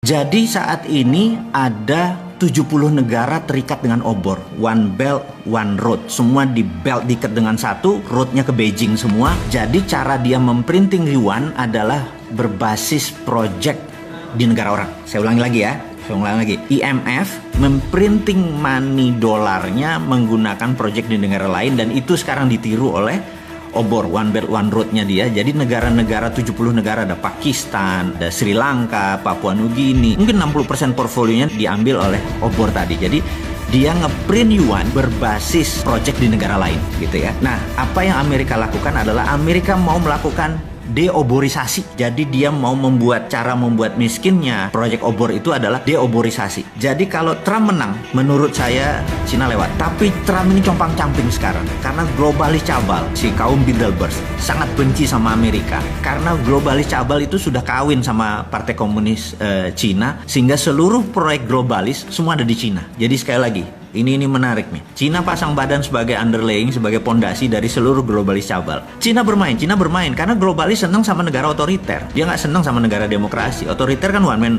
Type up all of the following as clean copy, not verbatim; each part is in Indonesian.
Jadi saat ini ada 70 negara terikat dengan obor. One Belt, One Road. Semua di belt diikat dengan satu, roadnya ke Beijing semua. Jadi cara dia memprinting yuan adalah berbasis project di negara orang. Saya ulangi lagi ya. IMF memprinting money dolarnya menggunakan project di negara lain, dan itu sekarang ditiru oleh obor One Belt One Road-nya dia. Jadi negara-negara 70 negara, ada Pakistan, ada Sri Lanka, Papua Nugini. Mungkin 60% portfolionya diambil oleh obor tadi. Jadi dia ngeprint yuan berbasis project di negara lain gitu ya. Nah, apa yang Amerika lakukan adalah Amerika mau melakukan deoborisasi. Jadi dia mau cara membuat miskinnya project obor itu adalah deoborisasi. Jadi kalau Trump menang, menurut saya Cina lewat. Tapi Trump ini compang-camping sekarang karena globalis cabal, si kaum Bilderberg sangat benci sama Amerika karena globalis cabal itu sudah kawin sama Partai Komunis Cina, sehingga seluruh proyek globalis semua ada di Cina. Jadi sekali lagi, ini menarik nih. Cina pasang badan sebagai underlaying, sebagai pondasi dari seluruh globalis cabal. Cina bermain karena globalis senang sama negara otoriter. Dia nggak senang sama negara demokrasi. Otoriter kan one man,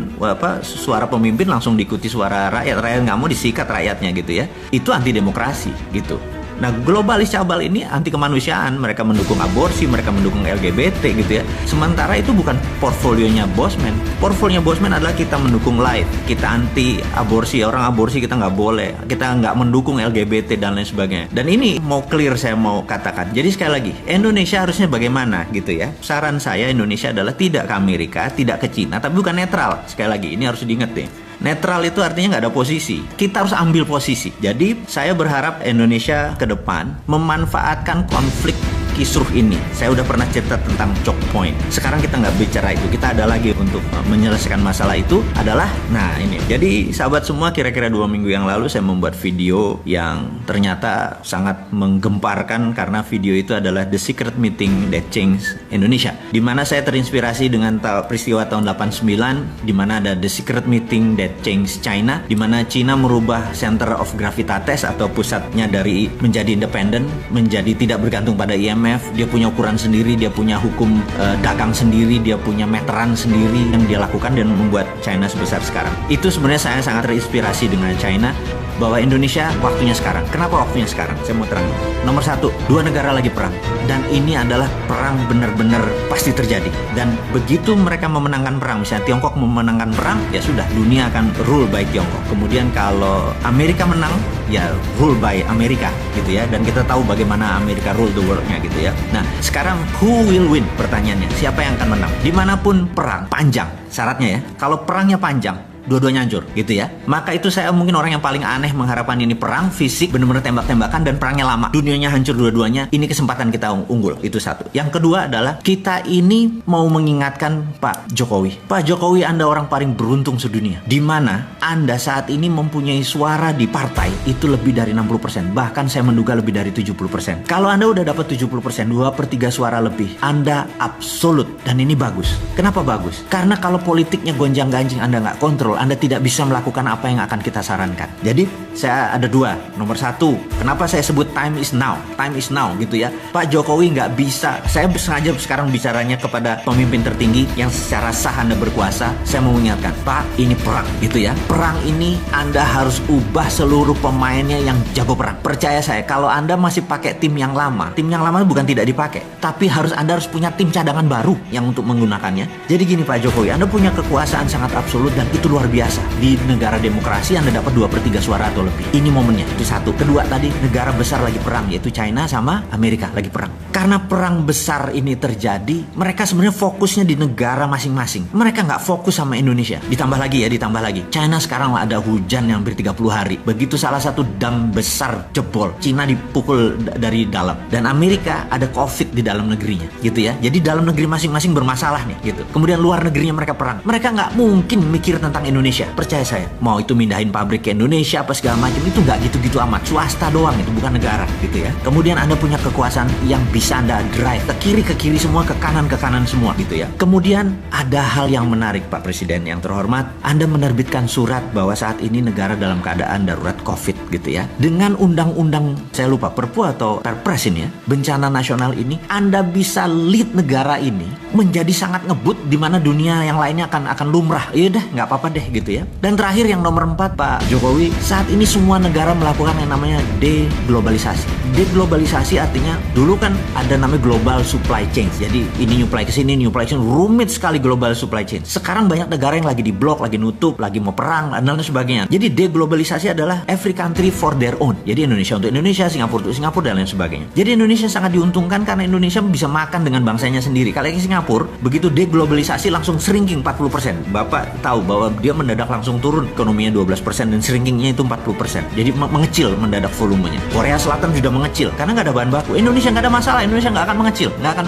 suara pemimpin langsung diikuti suara rakyat. Rakyat nggak mau disikat rakyatnya gitu ya. Itu anti demokrasi gitu. Nah, globalis cabal ini anti kemanusiaan. Mereka mendukung aborsi, mereka mendukung LGBT gitu ya. Sementara itu bukan portfolionya Bosman. Portfolionya Bosman adalah kita mendukung life, kita anti aborsi, orang aborsi kita nggak boleh, kita nggak mendukung LGBT dan lain sebagainya. Dan ini mau clear, saya mau katakan. Jadi sekali lagi, Indonesia harusnya bagaimana gitu ya. Saran saya, Indonesia adalah tidak ke Amerika, tidak ke Cina, tapi bukan netral. Sekali lagi, ini harus diingat deh. Netral itu artinya nggak ada posisi. Kita harus ambil posisi. Jadi saya berharap Indonesia ke depan memanfaatkan konflik kisruh ini. Saya udah pernah cerita tentang choke point. Sekarang kita nggak bicara itu. Kita ada lagi untuk menyelesaikan masalah itu adalah, nah ini. Jadi sahabat semua, kira-kira 2 minggu yang lalu saya membuat video yang ternyata sangat menggemparkan karena video itu adalah The Secret Meeting That Changed Indonesia. Di mana saya terinspirasi dengan peristiwa tahun 89, di mana ada The Secret Meeting That Changed China, di mana China merubah center of gravitatis atau pusatnya dari menjadi independen, menjadi tidak bergantung pada IMF. Dia punya ukuran sendiri, dia punya hukum dagang sendiri, dia punya meteran sendiri yang dia lakukan dan membuat China sebesar sekarang. Itu sebenarnya saya sangat terinspirasi dengan China, bahwa Indonesia waktunya sekarang. Kenapa waktunya sekarang? Saya mau terang. Nomor 1, 2 negara lagi perang. Dan ini adalah perang benar-benar pasti terjadi. Dan begitu mereka memenangkan perang, misalnya Tiongkok memenangkan perang, ya sudah, dunia akan rule by Tiongkok. Kemudian kalau Amerika menang, ya rule by Amerika gitu ya. Dan kita tahu bagaimana Amerika rule the world-nya gitu ya. Nah, sekarang who will win? Pertanyaannya, siapa yang akan menang? Dimanapun perang, panjang syaratnya ya. Kalau perangnya panjang, dua-duanya hancur gitu ya. Maka itu saya mungkin orang yang paling aneh mengharapkan ini perang fisik, benar-benar tembak-tembakan dan perangnya lama, dunianya hancur dua-duanya. Ini kesempatan kita unggul, itu satu. Yang kedua adalah kita ini mau mengingatkan Pak Jokowi. Pak Jokowi, Anda orang paling beruntung sedunia, di mana Anda saat ini mempunyai suara di partai itu lebih dari 60%, bahkan saya menduga lebih dari 70%. Kalau Anda udah dapat 70%, 2/3 suara lebih, Anda absolut. Dan ini bagus. Kenapa bagus? Karena kalau politiknya gonjang-ganjing, Anda nggak kontrol, Anda tidak bisa melakukan apa yang akan kita sarankan. Jadi saya ada 2. Nomor 1, kenapa saya sebut time is now? Time is now gitu ya. Pak Jokowi nggak bisa. Saya sengaja sekarang bicaranya kepada pemimpin tertinggi yang secara sah Anda berkuasa. Saya mau mengingatkan, Pak, ini perang gitu ya. Perang ini Anda harus ubah seluruh pemainnya yang jago perang. Percaya saya, kalau Anda masih pakai tim yang lama bukan tidak dipakai, tapi Anda harus punya tim cadangan baru yang untuk menggunakannya. Jadi gini Pak Jokowi, Anda punya kekuasaan sangat absolut dan itu luar biasa. Di negara demokrasi Anda dapat 2/3 suara atau lebih. Ini momennya, itu satu. Kedua tadi, negara besar lagi perang, yaitu China sama Amerika lagi perang. Karena perang besar ini terjadi, mereka sebenarnya fokusnya di negara masing-masing. Mereka nggak fokus sama Indonesia. Ditambah lagi. China sekarang ada hujan yang hampir 30 hari. Begitu salah satu dam besar jebol, China dipukul dari dalam. Dan Amerika ada COVID di dalam negerinya, gitu ya. Jadi dalam negeri masing-masing bermasalah nih, gitu. Kemudian luar negerinya mereka perang. Mereka nggak mungkin mikir tentang Indonesia. Percaya saya, mau itu mindahin pabrik ke Indonesia apa segala macam, itu nggak gitu-gitu amat. Swasta doang, itu bukan negara gitu ya. Kemudian Anda punya kekuasaan yang bisa Anda drive ke kiri semua, ke kanan semua gitu ya. Kemudian ada hal yang menarik Pak Presiden yang terhormat, Anda menerbitkan surat bahwa saat ini negara dalam keadaan darurat COVID. gitu ya. Dengan undang-undang, saya lupa Perpu atau Perpres ini ya, bencana nasional ini, Anda bisa lead negara ini menjadi sangat ngebut di mana dunia yang lainnya akan lumrah. Iya deh, nggak apa-apa deh gitu ya. Dan terakhir yang nomor 4, Pak Jokowi, saat ini semua negara melakukan yang namanya deglobalisasi. Deglobalisasi artinya dulu kan ada namanya global supply chain. Jadi ini nyuplai ke sini, nyuplai ke sini, rumit sekali global supply chain. Sekarang banyak negara yang lagi diblok, lagi nutup, lagi mau perang dan lain sebagainya. Jadi deglobalisasi adalah every country for their own. Jadi Indonesia untuk Indonesia, Singapura untuk Singapura dan lain sebagainya. Jadi Indonesia sangat diuntungkan karena Indonesia bisa makan dengan bangsanya sendiri. Kalau ke Singapura, begitu deglobalisasi langsung shrinking 40%. Bapak tahu bahwa dia mendadak langsung turun ekonominya 12% dan shrinkingnya itu 40%. Jadi mengecil mendadak volumenya. Korea Selatan sudah mengecil karena nggak ada bahan baku. Indonesia nggak ada masalah, Indonesia nggak akan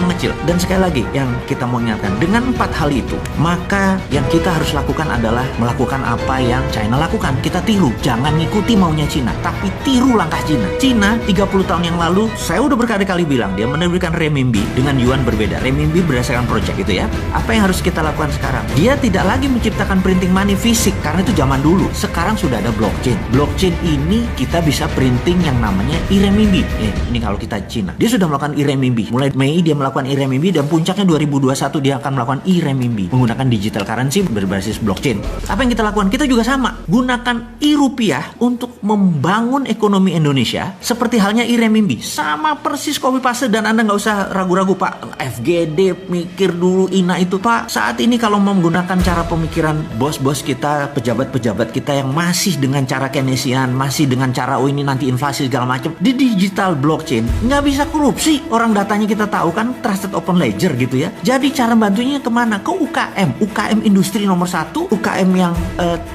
mengecil. Dan sekali lagi yang kita mau ingatkan, dengan 4 hal itu, maka yang kita harus lakukan adalah melakukan apa yang China lakukan. Kita tiru, jangan ngikuti maunya Cina, tapi tiru langkah Cina. Cina 30 tahun yang lalu, saya udah berkali-kali bilang, dia menerbitkan renminbi dengan yuan berbeda. Renminbi berdasarkan project itu ya. Apa yang harus kita lakukan sekarang? Dia tidak lagi menciptakan printing money fisik, karena itu zaman dulu. Sekarang sudah ada blockchain. Blockchain ini kita bisa printing yang namanya e-renminbi. Ini kalau kita Cina. Dia sudah melakukan e-renminbi. Mulai Mei dia melakukan e-renminbi dan puncaknya 2021 dia akan melakukan e-renminbi menggunakan digital currency berbasis blockchain. Apa yang kita lakukan? Kita juga sama. Gunakan e-rupiah untuk membangun ekonomi Indonesia seperti halnya e-renminbi. Sama persis copy paste dan Anda nggak usah ragu-ragu, Pak. FGD mikir dulu INA itu, Pak. Saat ini kalau mau menggunakan cara pemikiran bos-bos kita, pejabat-pejabat kita yang masih dengan cara Keynesian, masih dengan cara ini nanti inflasi segala macam, di digital blockchain nggak bisa korupsi. Orang datanya kita tahu kan, trusted open ledger gitu ya. Jadi cara bantunya kemana? Ke UKM industri nomor 1, UKM yang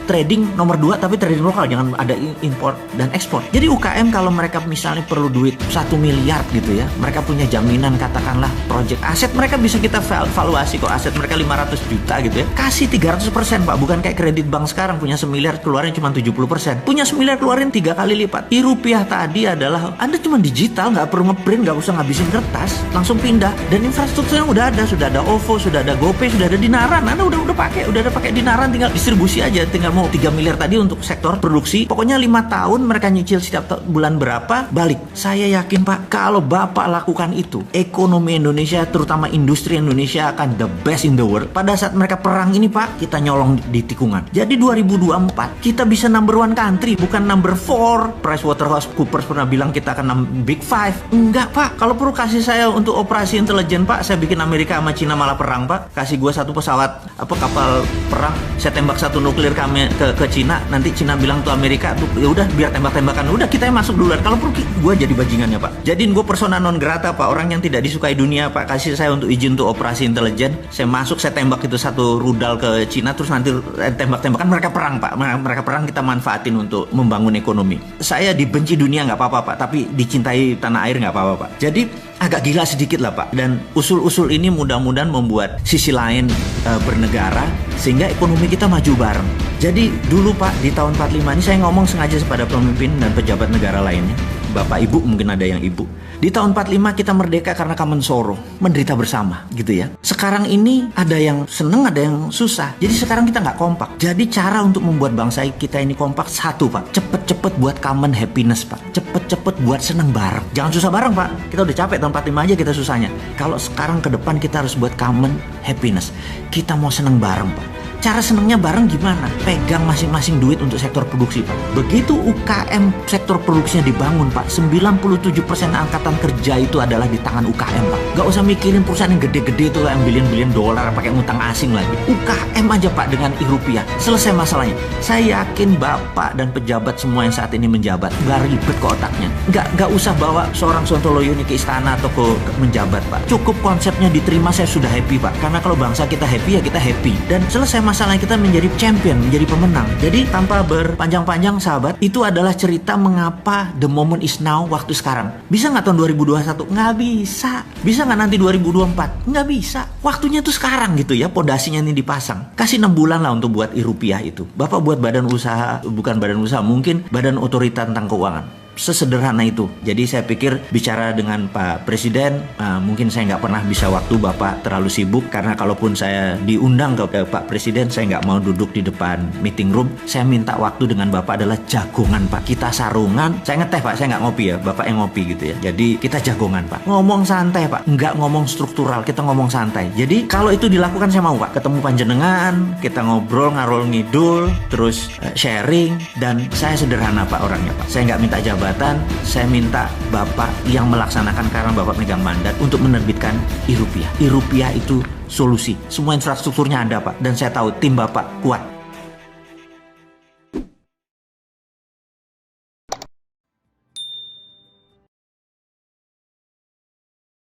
trading nomor 2, tapi trading lokal, jangan ada import dan ekspor. Jadi UKM kalau mereka misalnya perlu duit 1 miliar gitu ya, mereka punya jaminan katakanlah project aset, mereka bisa kita valuasi kok aset mereka 500 juta gitu ya, kasih 300% Pak, bukan kayak kredit bank sekarang punya 1 miliar keluarin cuma 70%, punya 1 miliar keluarin 3 kali lipat. Rupiah tadi adalah Anda cuma digital, nggak perlu ngeprint, nggak usah ngabisin kertas, langsung pindah, dan infrastrukturnya udah ada, sudah ada OVO, sudah ada GoPay, sudah ada Dinaran. Anda udah ada pakai Dinaran, tinggal distribusi aja, tinggal mau 3 miliar tadi untuk sektor produksi, pokoknya 5 tahun mereka nyicil setiap bulan berapa, balik. Saya yakin Pak, kalau Bapak lakukan itu, ekonomi Indonesia, terutama industri Indonesia akan the best in the world. Pada saat mereka perang ini Pak, kita nyolong di tikungan. Jadi 2024 kita bisa number 1 country, bukan number 4. PricewaterhouseCoopers pernah bilang kita akan big 5. Enggak Pak, kalau perlu kasih saya untuk operasi intelijen Pak, saya bikin Amerika sama Cina malah perang Pak. Kasih gua 1 pesawat kapal perang, saya tembak 1 nuklir kami ke Cina, nanti Cina bilang tuh Amerika tuh ya udah biar tembak-tembakan, udah kita yang masuk duluan. Kalau perlu gua jadi bajingannya Pak. Jadiin gua persona non grata Pak, orang yang tidak disukai dunia Pak. Kasih saya untuk izin untuk operasi intelijen, saya masuk, saya tembak itu 1 rudal ke Cina, terus nanti tembak-tembakan, mereka perang Pak. Mereka perang, kita manfaatin untuk membangun ekonomi. Saya dibenci dunia nggak apa-apa Pak, tapi dicintai tanah air nggak apa-apa Pak. Jadi agak gila sedikit lah Pak, dan usul-usul ini mudah-mudahan membuat sisi lain bernegara sehingga ekonomi kita maju bareng. Jadi dulu Pak, di tahun 45 ini saya ngomong sengaja kepada pemimpin dan pejabat negara lainnya, Bapak Ibu, mungkin ada yang Ibu, di tahun 45 kita merdeka karena common sorrow, menderita bersama gitu ya. Sekarang ini ada yang seneng, ada yang susah. Jadi sekarang kita nggak kompak. Jadi cara untuk membuat bangsa kita ini kompak, 1 Pak, cepet-cepet buat common happiness Pak, cepet-cepet buat seneng bareng. Jangan susah bareng Pak, kita udah capek tahun 45 aja kita susahnya. Kalau sekarang ke depan kita harus buat common happiness, kita mau seneng bareng Pak. Cara senengnya bareng gimana? Pegang masing-masing duit untuk sektor produksi Pak. Begitu UKM sektor produksinya dibangun Pak, 97% angkatan kerja itu adalah di tangan UKM Pak. Gak usah mikirin perusahaan yang gede-gede itu yang bilion-bilion dolar pakai ngutang asing lagi. UKM aja Pak dengan rupiah, selesai masalahnya. Saya yakin Bapak dan pejabat semua yang saat ini menjabat gak ribet ke otaknya. Gak usah bawa seorang Sontoloyo ini ke istana atau ke menjabat Pak. Cukup konsepnya diterima, saya sudah happy Pak. Karena kalau bangsa kita happy ya kita happy. Dan selesai masalah kita menjadi champion, menjadi pemenang. Jadi tanpa berpanjang-panjang sahabat, itu adalah cerita mengapa the moment is now, waktu sekarang. Bisa nggak tahun 2021? Nggak bisa. Bisa nggak nanti 2024? Nggak bisa. Waktunya tuh sekarang gitu ya, pondasinya ini dipasang. Kasih 6 bulan lah untuk buat rupiah itu. Bapak buat badan usaha, bukan badan usaha, mungkin badan otorita tentang keuangan. sesederhana itu. Jadi saya pikir bicara dengan Pak Presiden, mungkin saya nggak pernah bisa waktu, Bapak terlalu sibuk. Karena kalaupun saya diundang ke Pak Presiden, saya nggak mau duduk di depan meeting room. Saya minta waktu dengan Bapak adalah jagongan, Pak. Kita sarungan, saya ngeteh, Pak, saya nggak ngopi ya, Bapak yang ngopi gitu ya. Jadi kita jagongan, Pak. Ngomong santai, Pak, nggak ngomong struktural, kita ngomong santai. Jadi kalau itu dilakukan saya mau, Pak. Ketemu panjenengan, kita ngobrol, ngarol ngidul, terus sharing. Dan saya sederhana, Pak, orangnya, Pak. Saya nggak minta jabatan, saya minta Bapak yang melaksanakan karena Bapak megang mandat untuk menerbitkan e-rupiah. E-rupiah itu solusi. Semua infrastrukturnya ada, Pak. Dan saya tahu tim Bapak kuat.